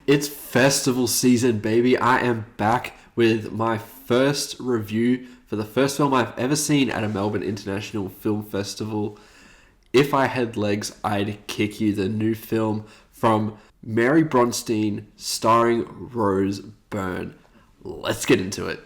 It's festival season, baby. I am back with my first review for the first film I've ever seen at a Melbourne International Film Festival. If I Had Legs, I'd Kick You, the new film from Mary Bronstein starring Rose Byrne. Let's get into it.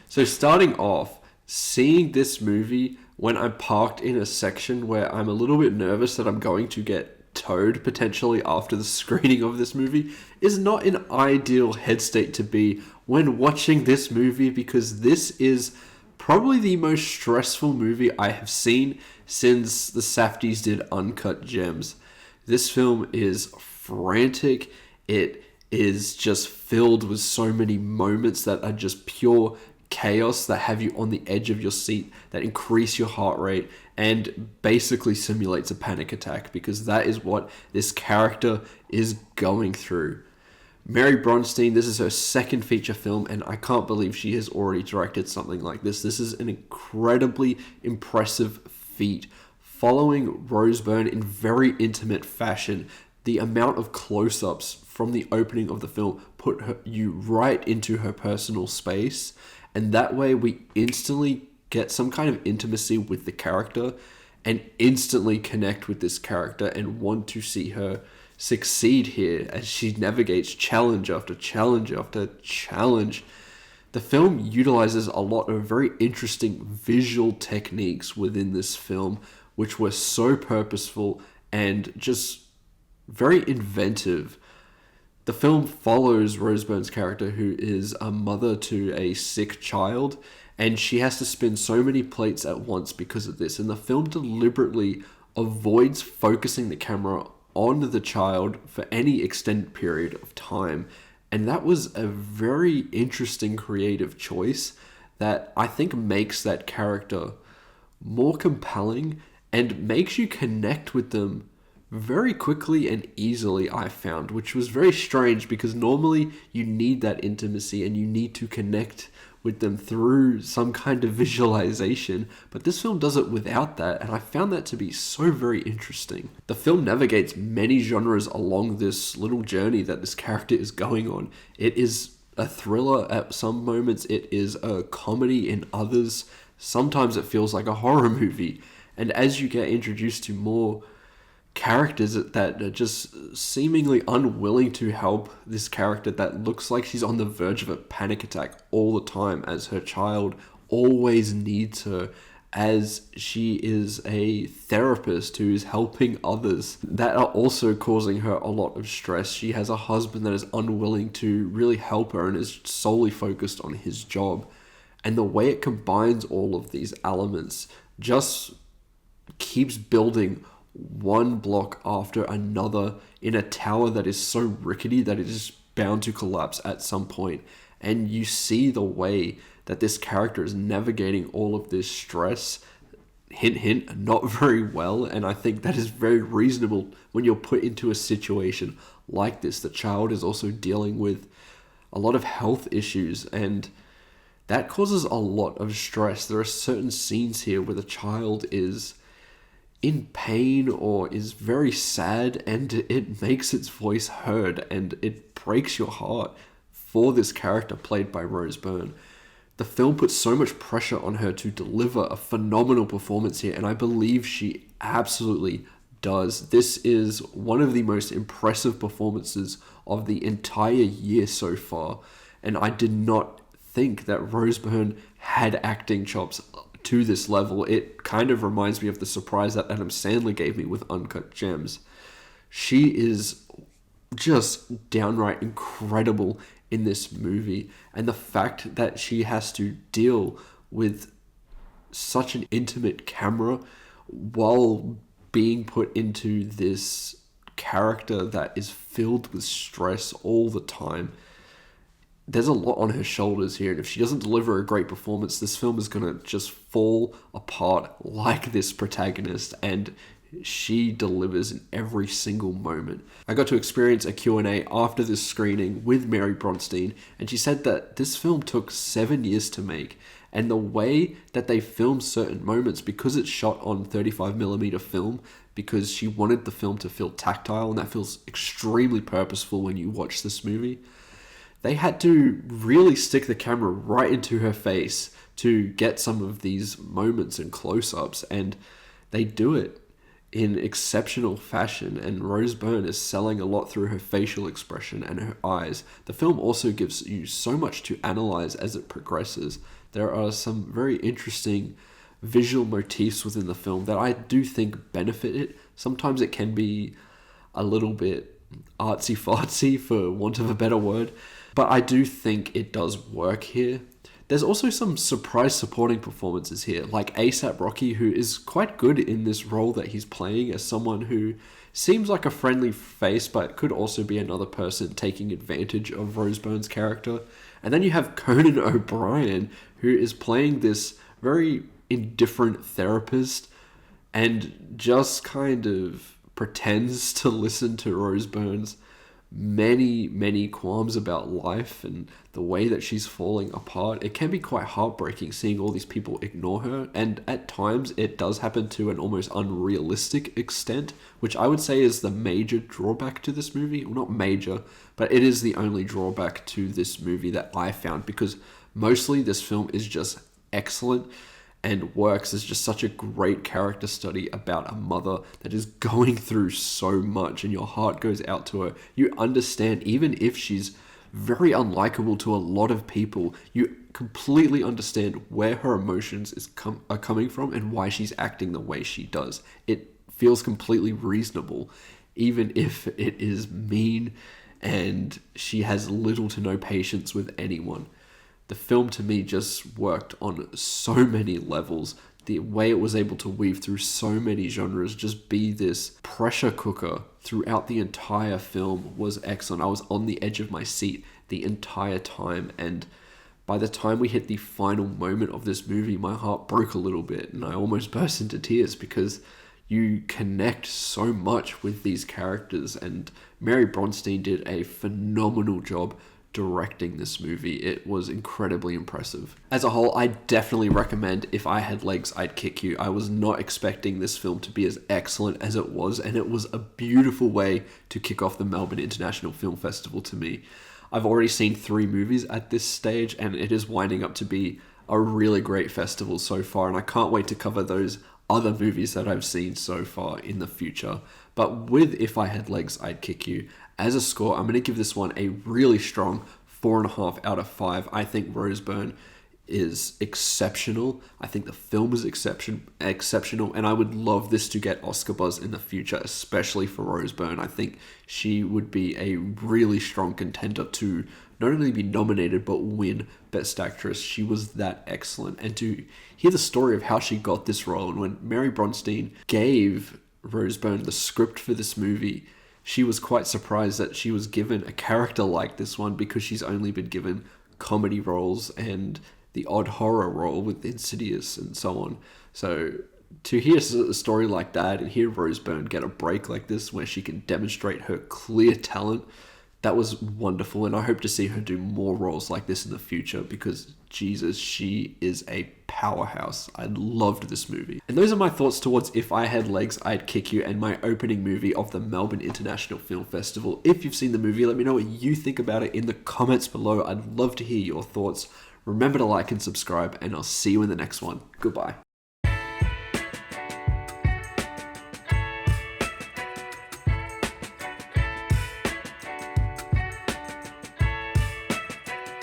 So starting off, seeing this movie when I'm parked in a section where I'm a little bit nervous that I'm going to get towed potentially after the screening of this movie is not an ideal head state to be when watching this movie, because this is probably the most stressful movie I have seen since the Safdies did Uncut Gems. This film is frantic. It is just filled with so many moments that are just pure chaos, that have you on the edge of your seat, that increase your heart rate, and basically simulates a panic attack, because that is what this character is going through. Mary Bronstein, this is her second feature film, and I can't believe she has already directed something like this. This is an incredibly impressive feat. Following Rose Byrne in very intimate fashion, the amount of close-ups from the opening of the film put you right into her personal space, and that way we instantly get some kind of intimacy with the character and instantly connect with this character and want to see her succeed here as she navigates challenge after challenge after challenge. The film utilizes a lot of very interesting visual techniques within this film, which were so purposeful and just very inventive. The film follows Rose Byrne's character, who is a mother to a sick child, and she has to spin so many plates at once because of this. And the film deliberately avoids focusing the camera on the child for any extended period of time. And that was a very interesting creative choice that I think makes that character more compelling and makes you connect with them very quickly and easily, I found, which was very strange, because normally you need that intimacy and you need to connect with them through some kind of visualization, but this film does it without that, and I found that to be so very interesting. The film navigates many genres along this little journey that this character is going on. It is a thriller at some moments, it is a comedy in others, sometimes it feels like a horror movie, and as you get introduced to more characters that are just seemingly unwilling to help this character that looks like she's on the verge of a panic attack all the time, as her child always needs her, as she is a therapist who is helping others that are also causing her a lot of stress. She has a husband that is unwilling to really help her and is solely focused on his job. And the way it combines all of these elements just keeps building one block after another in a tower that is so rickety that it is bound to collapse at some point. And you see the way that this character is navigating all of this stress, hint hint, not very well, and I think that is very reasonable when you're put into a situation like this. The child is also dealing with a lot of health issues, and that causes a lot of stress. There are certain scenes here where the child is in pain or is very sad, and it makes its voice heard, and it breaks your heart for this character played by Rose Byrne. The film puts so much pressure on her to deliver a phenomenal performance here, and I believe she absolutely does. This is one of the most impressive performances of the entire year so far, and I did not think that Rose Byrne had acting chops to this level. It kind of reminds me of the surprise that Adam Sandler gave me with Uncut Gems. She is just downright incredible in this movie, and the fact that she has to deal with such an intimate camera while being put into this character that is filled with stress all the time. There's a lot on her shoulders here, and if she doesn't deliver a great performance, this film is going to just fall apart like this protagonist, and she delivers in every single moment. I got to experience a Q&A after this screening with Mary Bronstein, and she said that this film took 7 years to make, And the way that they film certain moments, because it's shot on 35mm film, because she wanted the film to feel tactile, and that feels extremely purposeful when you watch this movie, they had to really stick the camera right into her face to get some of these moments and close-ups, and they do it in exceptional fashion, and Rose Byrne is selling a lot through her facial expression and her eyes. The film also gives you so much to analyze as it progresses. There are some very interesting visual motifs within the film that I do think benefit it. Sometimes it can be a little bit artsy-fartsy, for want of a better word, but I do think it does work here. There's also some surprise supporting performances here, like A$AP Rocky, who is quite good in this role that he's playing as someone who seems like a friendly face, but could also be another person taking advantage of Rose Byrne's character. And then you have Conan O'Brien, who is playing this very indifferent therapist and just kind of pretends to listen to Rose Byrne's many qualms about life and the way that she's falling apart. It can be quite heartbreaking seeing all these people ignore her, and at times it does happen to an almost unrealistic extent, which I would say is the major drawback to this movie. Well, not major, but it is the only drawback to this movie that I found, because mostly this film is just excellent and works as just such a great character study about a mother that is going through so much, and your heart goes out to her. You understand, even if she's very unlikable to a lot of people, you completely understand where her emotions are coming from and why she's acting the way she does. It feels completely reasonable, even if it is mean and she has little to no patience with anyone. The film to me just worked on so many levels. The way it was able to weave through so many genres, just be this pressure cooker throughout the entire film, was excellent. I was on the edge of my seat the entire time, and by the time we hit the final moment of this movie, my heart broke a little bit and I almost burst into tears, because you connect so much with these characters, and Mary Bronstein did a phenomenal job directing this movie. It was incredibly impressive. As a whole, I definitely recommend If I Had Legs, I'd Kick You. I was not expecting this film to be as excellent as it was, and it was a beautiful way to kick off the Melbourne International Film Festival to me. I've already seen 3 movies at this stage, and it is winding up to be a really great festival so far, and I can't wait to cover those other movies that I've seen so far in the future. But with If I Had Legs, I'd Kick You, as a score, I'm going to give this one a really strong 4.5 out of 5. I think Rose Byrne is exceptional. I think the film is exceptional, and I would love this to get Oscar buzz in the future, especially for Rose Byrne. I think she would be a really strong contender to not only be nominated, but win Best Actress. She was that excellent. And to hear the story of how she got this role, and when Mary Bronstein gave Rose Byrne the script for this movie, she was quite surprised that she was given a character like this one, because she's only been given comedy roles and the odd horror role with Insidious and so on. So to hear a story like that and hear Rose Byrne get a break like this where she can demonstrate her clear talent, that was wonderful, and I hope to see her do more roles like this in the future, because Jesus, she is a powerhouse. I loved this movie. And those are my thoughts towards If I Had Legs, I'd Kick You, and my opening movie of the Melbourne International Film Festival. If you've seen the movie, let me know what you think about it in the comments below. I'd love to hear your thoughts. Remember to like and subscribe, and I'll see you in the next one. Goodbye.